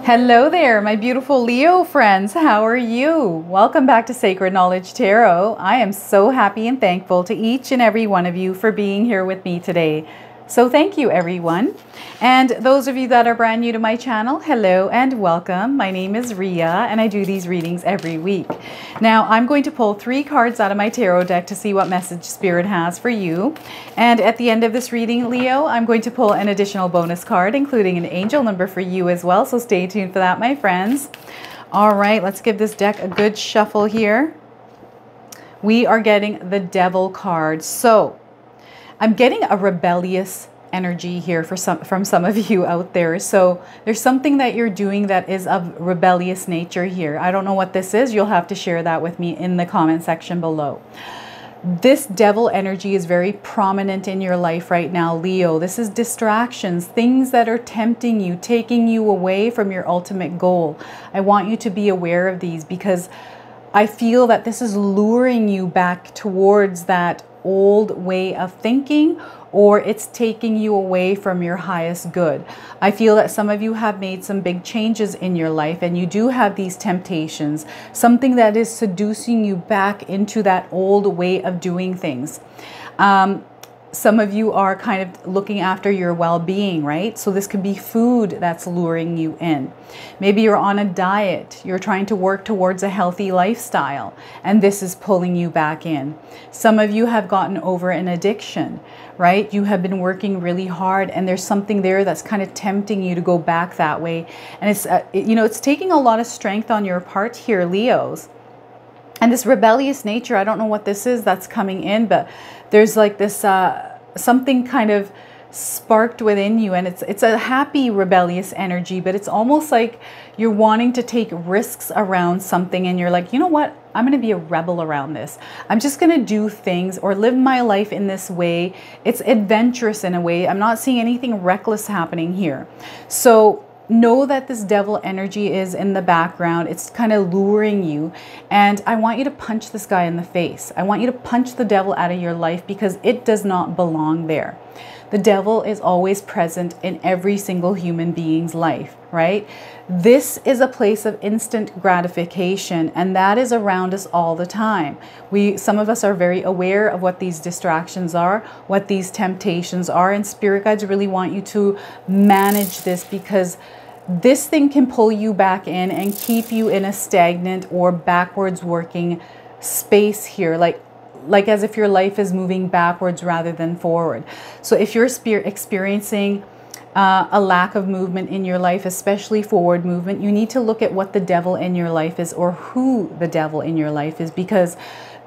Hello there, my beautiful Leo friends. How are you? Welcome back to Sacred Knowledge Tarot. I am so happy and thankful to each and every one of you for being here with me today. So thank you, everyone. And those of you that are brand new to my channel, hello and welcome. My name is Ria and I do these readings every week. Now I'm going to pull 3 cards out of my tarot deck to see what message Spirit has for you. And at the end of this reading, Leo, I'm going to pull an additional bonus card, including an angel number for you as well. So stay tuned for that, my friends. All right, let's give this deck a good shuffle here. We are getting the Devil card. So I'm getting a rebellious energy here from some of you out there. So there's something that you're doing that is of rebellious nature here. I don't know what this is. You'll have to share that with me in the comment section below. This Devil energy is very prominent in your life right now, Leo. This is distractions, things that are tempting you, taking you away from your ultimate goal. I want you to be aware of these because I feel that this is luring you back towards that old way of thinking, or it's taking you away from your highest good. I feel that some of you have made some big changes in your life and you do have these temptations, something that is seducing you back into that old way of doing things. Some of you are kind of looking after your well-being, right? So this could be food that's luring you in. Maybe you're on a diet. You're trying to work towards a healthy lifestyle, and this is pulling you back in. Some of you have gotten over an addiction, right? You have been working really hard, and there's something there that's kind of tempting you to go back that way. And it's, it's taking a lot of strength on your part here, Leos. And this rebellious nature, I don't know what this is that's coming in, but there's like this something kind of sparked within you, and it's a happy rebellious energy, but it's almost like you're wanting to take risks around something, and you're like, you know what? I'm going to be a rebel around this. I'm just going to do things or live my life in this way. It's adventurous in a way. I'm not seeing anything reckless happening here. So know that this Devil energy is in the background. It's kind of luring you. And I want you to punch this guy in the face. I want you to punch the devil out of your life because it does not belong there. The devil is always present in every single human being's life, right? This is a place of instant gratification, and that is around us all the time. Some of us are very aware of what these distractions are, what these temptations are, and spirit guides really want you to manage this because this thing can pull you back in and keep you in a stagnant or backwards working space here, like as if your life is moving backwards rather than forward. So if you're experiencing a lack of movement in your life, especially forward movement, you need to look at what the devil in your life is or who the devil in your life is, because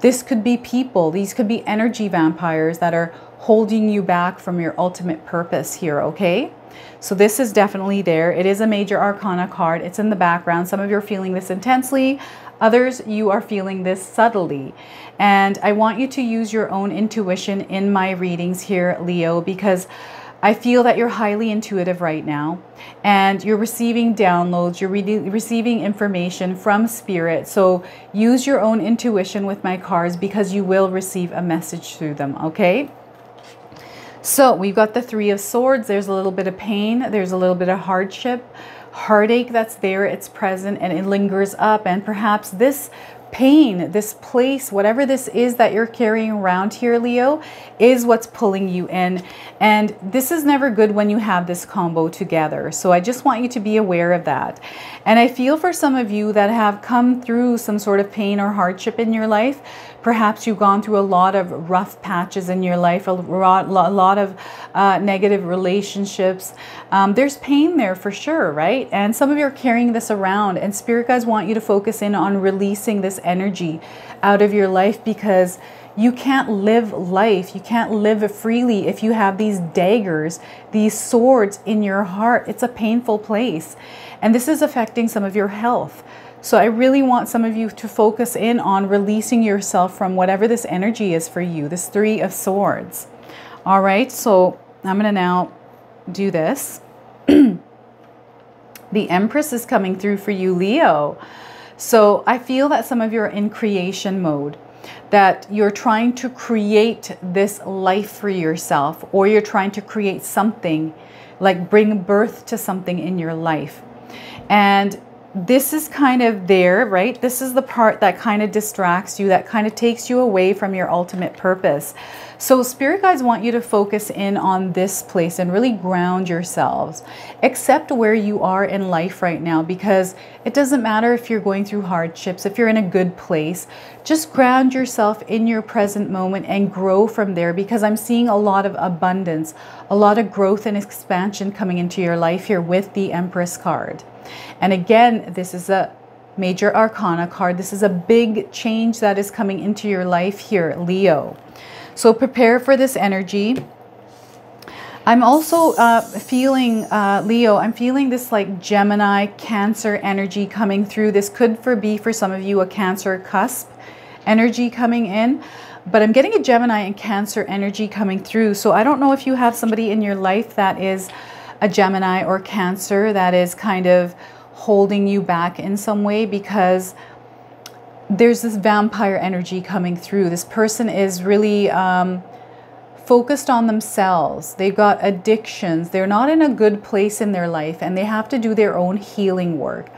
this could be people. These could be energy vampires that are holding you back from your ultimate purpose here, okay? So this is definitely there. It is a major arcana card. It's in the background. Some of you are feeling this intensely. Others, you are feeling this subtly. And I want you to use your own intuition in my readings here, Leo, because I feel that you're highly intuitive right now and you're receiving downloads, you're receiving information from spirit. So use your own intuition with my cards because you will receive a message through them, okay? So we've got the 3 of Swords. There's a little bit of pain. There's a little bit of hardship, heartache that's there. It's present and it lingers up. And perhaps this pain, this place, whatever this is that you're carrying around here, Leo, is what's pulling you in. And this is never good when you have this combo together. So I just want you to be aware of that. And I feel for some of you that have come through some sort of pain or hardship in your life, perhaps you've gone through a lot of rough patches in your life, a lot of negative relationships. There's pain there for sure, right? And some of you are carrying this around, and spirit guides want you to focus in on releasing this energy out of your life because you can't live life. You can't live freely if you have these daggers, these swords in your heart. It's a painful place. And this is affecting some of your health. So I really want some of you to focus in on releasing yourself from whatever this energy is for you, this 3 of Swords. All right, so I'm going to now do this. The Empress is coming through for you, Leo. So I feel that some of you are in creation mode, that you're trying to create this life for yourself, or you're trying to create something, like bring birth to something in your life. And this is kind of there, right? This is the part that kind of distracts you, that kind of takes you away from your ultimate purpose. So spirit guides want you to focus in on this place and really ground yourselves. Accept where you are in life right now, because it doesn't matter if you're going through hardships, if you're in a good place. Just ground yourself in your present moment and grow from there, because I'm seeing a lot of abundance, a lot of growth and expansion coming into your life here with the Empress card. And again, this is a major arcana card. This is a big change that is coming into your life here, Leo. So prepare for this energy. I'm also feeling, Leo, I'm feeling this like Gemini, Cancer energy coming through. This could be for some of you a Cancer cusp energy coming in. But I'm getting a Gemini and Cancer energy coming through. So I don't know if you have somebody in your life that is a Gemini or Cancer that is kind of holding you back in some way, because there's this vampire energy coming through. This person is really focused on themselves. They've got addictions. They're not in a good place in their life, and they have to do their own healing work.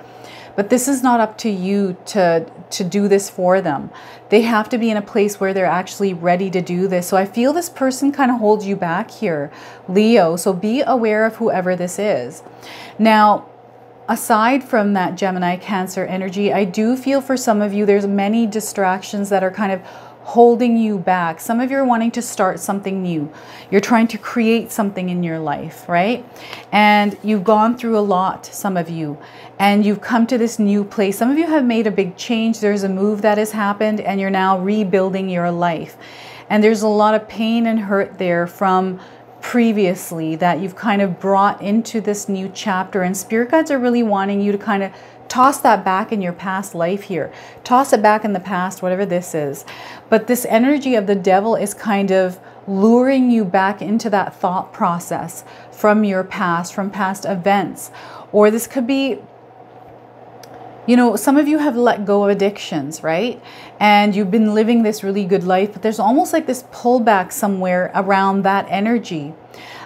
But this is not up to you to do this for them. They have to be in a place where they're actually ready to do this. So I feel this person kind of holds you back here, Leo. So be aware of whoever this is. Now, aside from that Gemini, Cancer energy, I do feel for some of you, there's many distractions that are kind of holding you back. Some of you are wanting to start something new. You're trying to create something in your life, right? And you've gone through a lot, some of you, and you've come to this new place. Some of you have made a big change. There's a move that has happened, and you're now rebuilding your life. And there's a lot of pain and hurt there from previously that you've kind of brought into this new chapter. And spirit guides are really wanting you to kind of toss that back in your past life here. Toss it back in the past, whatever this is. But this energy of the devil is kind of luring you back into that thought process from your past, from past events. Or this could be, you know, some of you have let go of addictions, right? And you've been living this really good life, but there's almost like this pullback somewhere around that energy.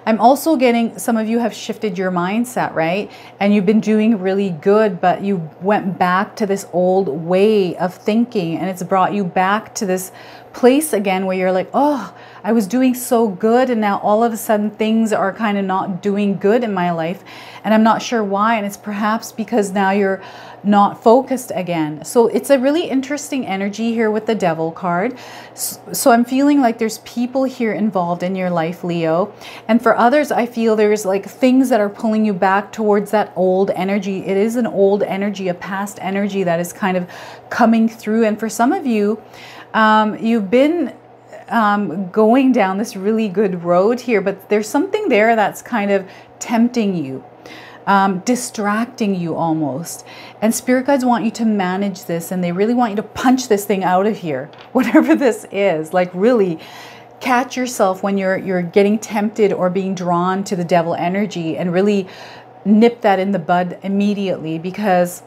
I'm also getting some of you have shifted your mindset, right? And you've been doing really good, but you went back to this old way of thinking, and it's brought you back to this place again where you're like, oh, I was doing so good, and now all of a sudden things are kind of not doing good in my life, and I'm not sure why. And it's perhaps because now you're not focused again. So it's a really interesting energy here with the Devil card. So I'm feeling like there's people here involved in your life, Leo. And for others, I feel there's like things that are pulling you back towards that old energy. It is an old energy, a past energy that is kind of coming through. And for some of you, you've been going down this really good road here, but there's something there that's kind of tempting you, distracting you almost. And spirit guides want you to manage this, and they really want you to punch this thing out of here, whatever this is. Like really catch yourself when you're getting tempted or being drawn to the devil energy, and really nip that in the bud immediately. Because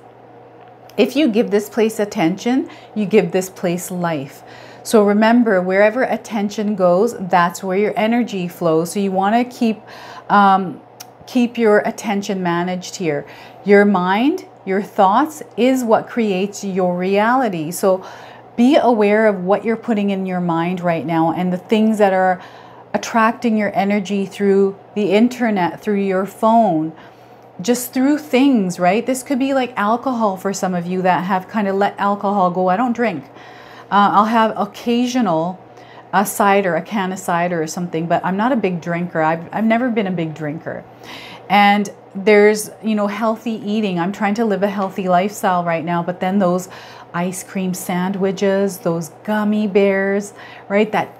if you give this place attention, you give this place life. So remember, wherever attention goes, that's where your energy flows. So you want to keep your attention managed here. Your mind, your thoughts is what creates your reality. So be aware of what you're putting in your mind right now, and the things that are attracting your energy through the internet, through your phone, just through things, right? This could be like alcohol for some of you that have kind of let alcohol go. I don't drink. I'll have occasional cider, a can of cider or something, but I'm not a big drinker. I've never been a big drinker. And there's, you know, healthy eating. I'm trying to live a healthy lifestyle right now, but then those ice cream sandwiches, those gummy bears, right? That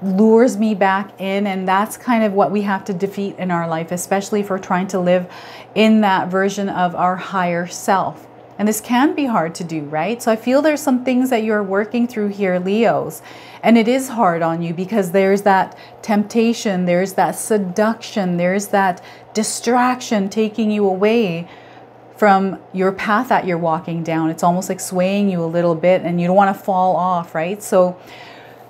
lures me back in, and that's kind of what we have to defeat in our life, especially if we're trying to live in that version of our higher self. And this can be hard to do, right? So I feel there's some things that you're working through here, Leos. And it is hard on you because there's that temptation, there's that seduction, there's that distraction taking you away from your path that you're walking down. It's almost like swaying you a little bit, and you don't want to fall off, right? So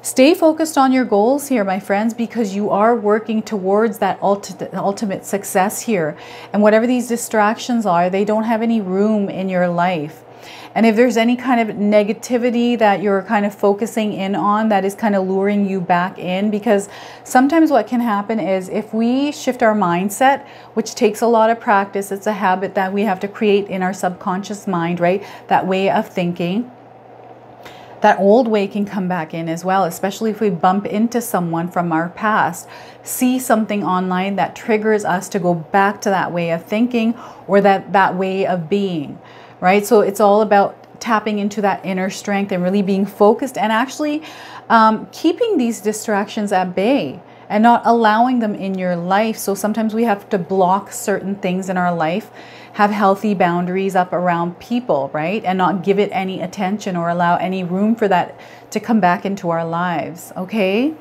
Stay focused on your goals here, my friends, because you are working towards that ultimate success here. And whatever these distractions are, they don't have any room in your life. And if there's any kind of negativity that you're kind of focusing in on, that is kind of luring you back in, because sometimes what can happen is if we shift our mindset, which takes a lot of practice, it's a habit that we have to create in our subconscious mind, right? That way of thinking. That old way can come back in as well, especially if we bump into someone from our past, see something online that triggers us to go back to that way of thinking or that way of being, right? So it's all about tapping into that inner strength and really being focused and actually keeping these distractions at bay and not allowing them in your life. So sometimes we have to block certain things in our life, have healthy boundaries up around people, right? And not give it any attention or allow any room for that to come back into our lives, okay?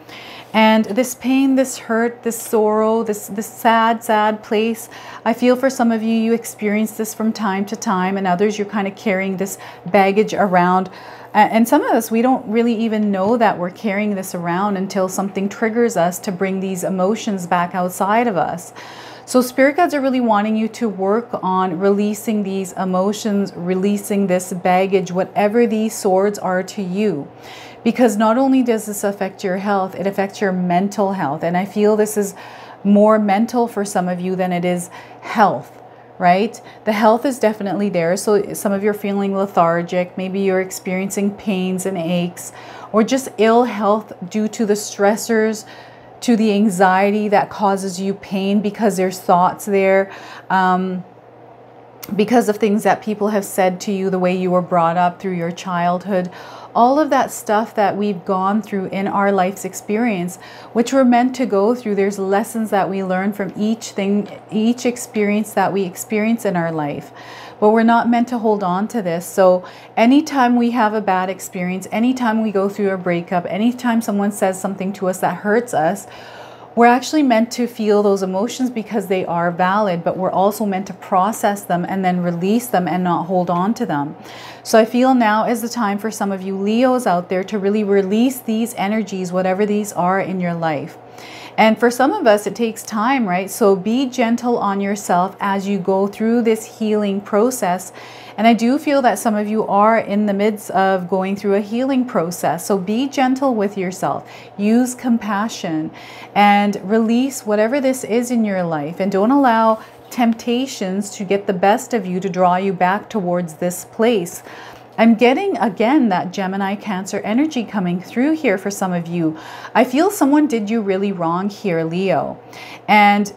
And this pain, this hurt, this sorrow, this sad place, I feel for some of you, you experience this from time to time, and others you're kind of carrying this baggage around. And some of us, we don't really even know that we're carrying this around until something triggers us to bring these emotions back outside of us. So spirit guides are really wanting you to work on releasing these emotions, releasing this baggage, whatever these swords are to you. Because not only does this affect your health, it affects your mental health. And I feel this is more mental for some of you than it is health, right? The health is definitely there. So some of you are feeling lethargic. Maybe you're experiencing pains and aches, or just ill health due to the stressors, to the anxiety that causes you pain because there's thoughts there, because of things that people have said to you, the way you were brought up through your childhood. All of that stuff that we've gone through in our life's experience, which we're meant to go through. There's lessons that we learn from each experience that we experience in our life. But we're not meant to hold on to this. So anytime we have a bad experience, anytime we go through a breakup, anytime someone says something to us that hurts us, we're actually meant to feel those emotions because they are valid, but we're also meant to process them and then release them and not hold on to them. So I feel now is the time for some of you Leos out there to really release these energies, whatever these are in your life. And for some of us, it takes time, right? So be gentle on yourself as you go through this healing process. And I do feel that some of you are in the midst of going through a healing process. So be gentle with yourself. Use compassion and release whatever this is in your life. And don't allow temptations to get the best of you to draw you back towards this place. I'm getting, again, that Gemini Cancer energy coming through here for some of you. I feel someone did you really wrong here, Leo. And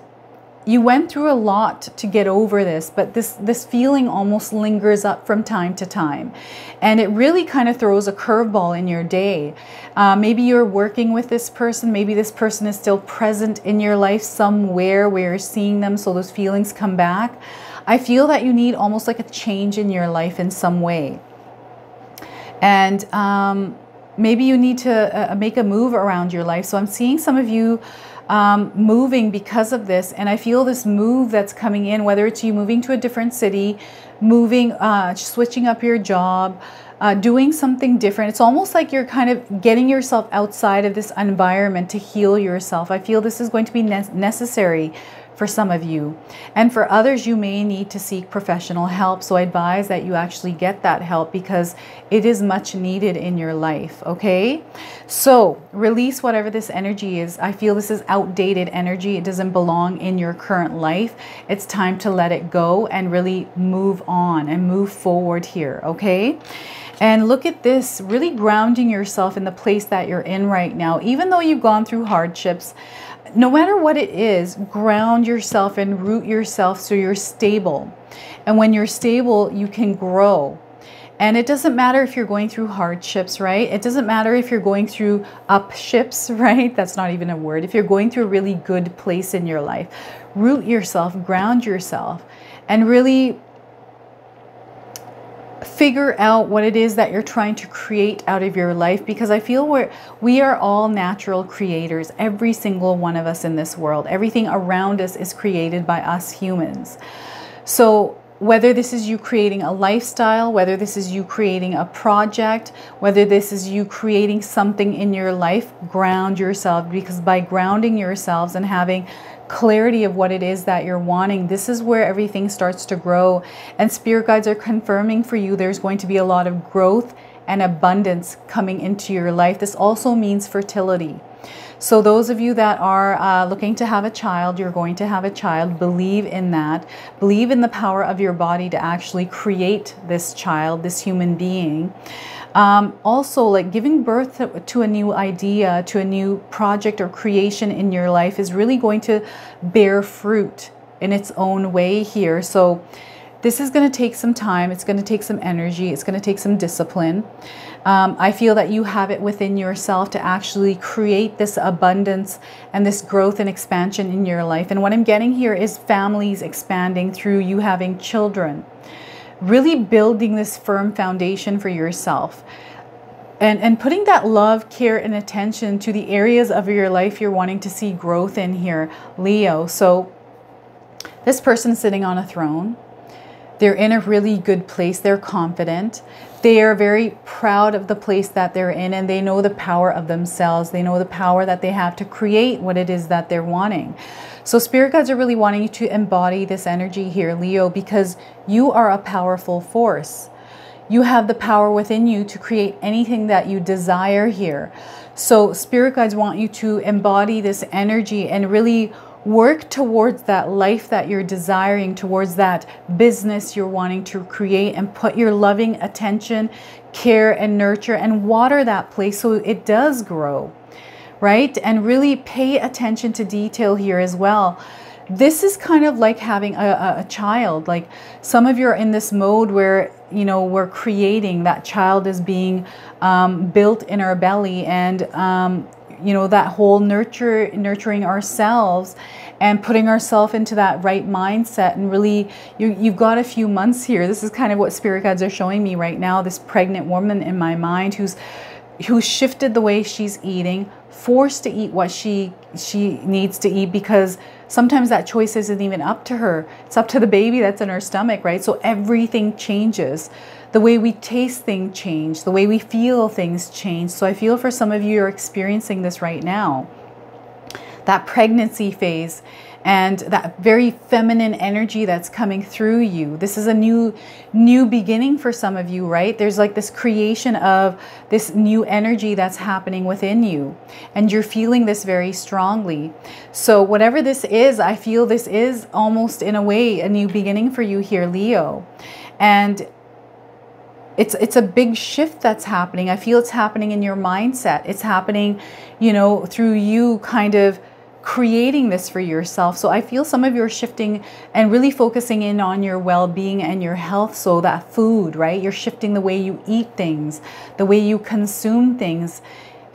you went through a lot to get over this, but this feeling almost lingers up from time to time. And it really kind of throws a curveball in your day. Maybe you're working with this person. Maybe this person is still present in your life somewhere where you're seeing them, so those feelings come back. I feel that you need almost like a change in your life in some way. And maybe you need to make a move around your life. So I'm seeing some of you moving because of this. And I feel this move that's coming in, whether it's you moving to a different city, moving, switching up your job, doing something different. It's almost like you're kind of getting yourself outside of this environment to heal yourself. I feel this is going to be necessary for some of you. And for others, you may need to seek professional help. So I advise that you actually get that help because it is much needed in your life, okay? So release whatever this energy is. I feel this is outdated energy. It doesn't belong in your current life. It's time to let it go and really move on and move forward here, okay? And look at this, really grounding yourself in the place that you're in right now. Even though you've gone through hardships, no matter what it is, ground yourself and root yourself so you're stable. And when you're stable, you can grow. And it doesn't matter if you're going through hardships, right? It doesn't matter if you're going through upships, right? That's not even a word. If you're going through a really good place in your life, root yourself, ground yourself, and really figure out what it is that you're trying to create out of your life, because I feel we are all natural creators, every single one of us in this world. Everything around us is created by us humans. So whether this is you creating a lifestyle, whether this is you creating a project, whether this is you creating something in your life, ground yourself, because by grounding yourselves and having clarity of what it is that you're wanting, this is where everything starts to grow. And spirit guides are confirming for you there's going to be a lot of growth and abundance coming into your life. This also means fertility. So those of you that are looking to have a child, you're going to have a child. Believe in that. Believe in the power of your body to actually create this child, this human being. Also, like giving birth to a new idea, to a new project or creation in your life is really going to bear fruit in its own way here. So this is going to take some time. It's going to take some energy. It's going to take some discipline. I feel that you have it within yourself to actually create this abundance and this growth and expansion in your life. And what I'm getting here is families expanding through you having children. Really building this firm foundation for yourself. And putting that love, care, and attention to the areas of your life you're wanting to see growth in here, Leo. So this person sitting on a throne. They're in a really good place. They're confident. They are very proud of the place that they're in, and they know the power of themselves. They know the power that they have to create what it is that they're wanting. So spirit guides are really wanting you to embody this energy here, Leo, because you are a powerful force. You have the power within you to create anything that you desire here. So spirit guides want you to embody this energy and really work towards that life that you're desiring, towards that business you're wanting to create, and put your loving attention, care, and nurture and water that place so it does grow, right? And really pay attention to detail here as well. This is kind of like having a child. Like some of you are in this mode where, you know, we're creating, that child is being built in our belly, and you know, that whole nurturing ourselves and putting ourselves into that right mindset. And really, you've got a few months here. This is kind of what spirit guides are showing me right now. This pregnant woman in my mind who's shifted the way she's eating, forced to eat what she needs to eat, because sometimes that choice isn't even up to her. It's up to the baby that's in her stomach, right? So everything changes. The way we taste things change. The way we feel things change. So I feel for some of you are experiencing this right now. That pregnancy phase and that very feminine energy that's coming through you. This is a new beginning for some of you, right? There's like this creation of this new energy that's happening within you. And you're feeling this very strongly. So whatever this is, I feel this is almost in a way a new beginning for you here, Leo. And it's a big shift that's happening. I feel it's happening in your mindset. It's happening, you know, through you kind of creating this for yourself. So I feel some of you are shifting and really focusing in on your well-being and your health. So that food, right? You're shifting the way you eat things, the way you consume things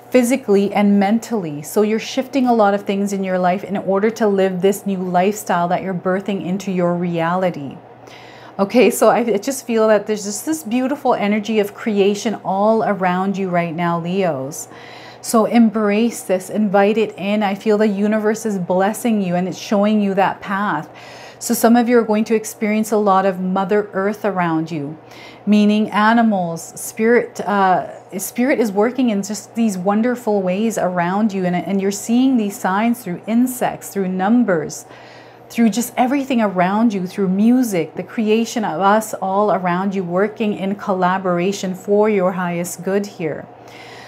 physically and mentally. So you're shifting a lot of things in your life in order to live this new lifestyle that you're birthing into your reality. Okay, so I just feel that there's just this beautiful energy of creation all around you right now, Leos. So embrace this, invite it in. I feel the universe is blessing you and it's showing you that path. So some of you are going to experience a lot of Mother Earth around you, meaning animals, spirit is working in just these wonderful ways around you. And you're seeing these signs through insects, through numbers, through just everything around you, through music, the creation of us all around you, working in collaboration for your highest good here.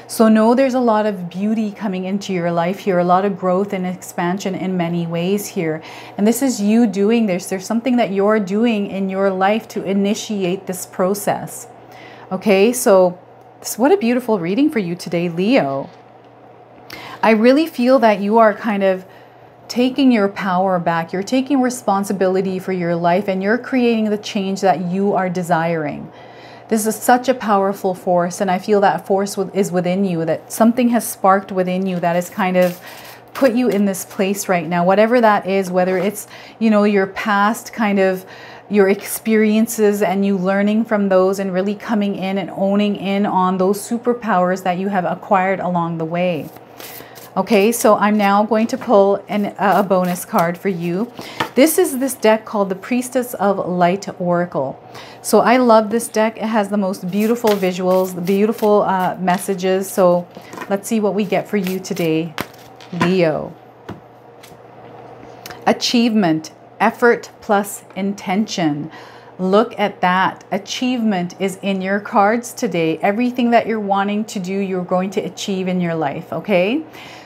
So know there's a lot of beauty coming into your life here, a lot of growth and expansion in many ways here. And this is you doing this. There's something that you're doing in your life to initiate this process. Okay, so what a beautiful reading for you today, Leo. I really feel that you are kind of taking your power back. You're taking responsibility for your life and you're creating the change that you are desiring. This is such a powerful force, and I feel that force is within you, that something has sparked within you that has kind of put you in this place right now. Whatever that is, whether it's, you know, your past kind of your experiences and you learning from those and really coming in and owning in on those superpowers that you have acquired along the way. Okay, so I'm now going to pull a bonus card for you. This is this deck called the Priestess of Light Oracle. So I love this deck. It has the most beautiful visuals, the beautiful messages. So let's see what we get for you today, Leo. Achievement, effort plus intention. Look at that. Achievement is in your cards today. Everything that you're wanting to do, you're going to achieve in your life, okay?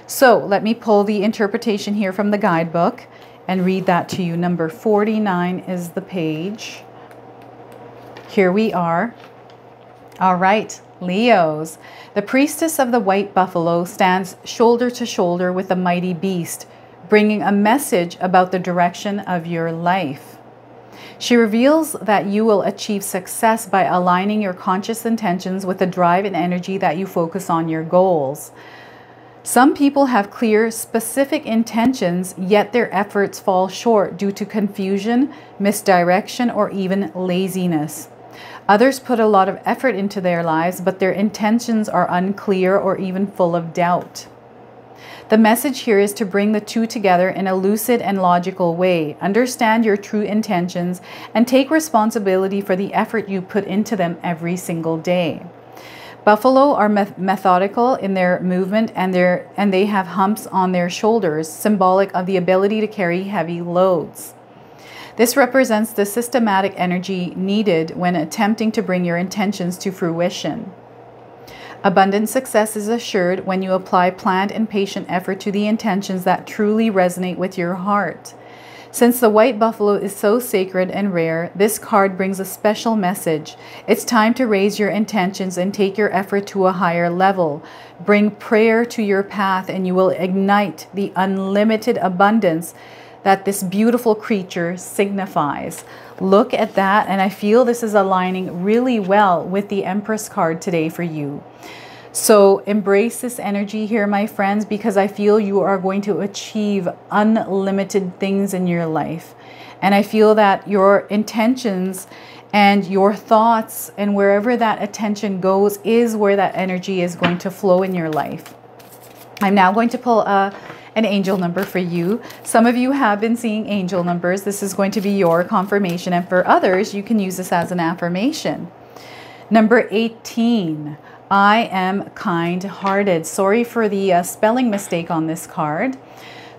So let me pull the interpretation here from the guidebook and read that to you. Number 49 is the page. Here we are. All right, Leos. The priestess of the white buffalo stands shoulder to shoulder with the mighty beast, bringing a message about the direction of your life. She reveals that you will achieve success by aligning your conscious intentions with the drive and energy that you focus on your goals. Some people have clear, specific intentions, yet their efforts fall short due to confusion, misdirection, or even laziness. Others put a lot of effort into their lives, but their intentions are unclear or even full of doubt. The message here is to bring the two together in a lucid and logical way. Understand your true intentions and take responsibility for the effort you put into them every single day. Buffalo are methodical in their movement and they have humps on their shoulders, symbolic of the ability to carry heavy loads. This represents the systematic energy needed when attempting to bring your intentions to fruition. Abundant success is assured when you apply planned and patient effort to the intentions that truly resonate with your heart. Since the white buffalo is so sacred and rare, this card brings a special message. It's time to raise your intentions and take your effort to a higher level. Bring prayer to your path and you will ignite the unlimited abundance that this beautiful creature signifies. Look at that, and I feel this is aligning really well with the Empress card today for you. So embrace this energy here, my friends, because I feel you are going to achieve unlimited things in your life. And I feel that your intentions and your thoughts and wherever that attention goes is where that energy is going to flow in your life. I'm now going to pull an angel number for you. Some of you have been seeing angel numbers. This is going to be your confirmation. And for others, you can use this as an affirmation. Number 18. I am kind-hearted. Sorry for the spelling mistake on this card.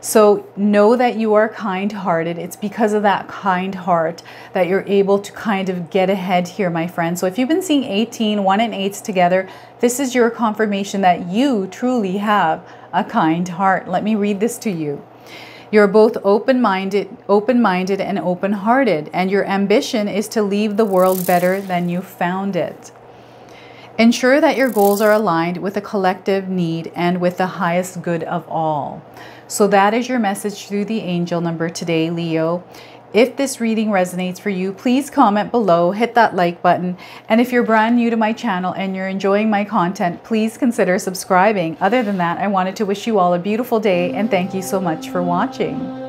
So know that you are kind-hearted. It's because of that kind heart that you're able to kind of get ahead here, my friend. So if you've been seeing 18, 1 and 8s together, this is your confirmation that you truly have a kind heart. Let me read this to you. You're both open-minded and open-hearted, and your ambition is to leave the world better than you found it. Ensure that your goals are aligned with the collective need and with the highest good of all. So that is your message through the angel number today, Leo. If this reading resonates for you, please comment below, hit that like button. And if you're brand new to my channel and you're enjoying my content, please consider subscribing. Other than that, I wanted to wish you all a beautiful day and thank you so much for watching.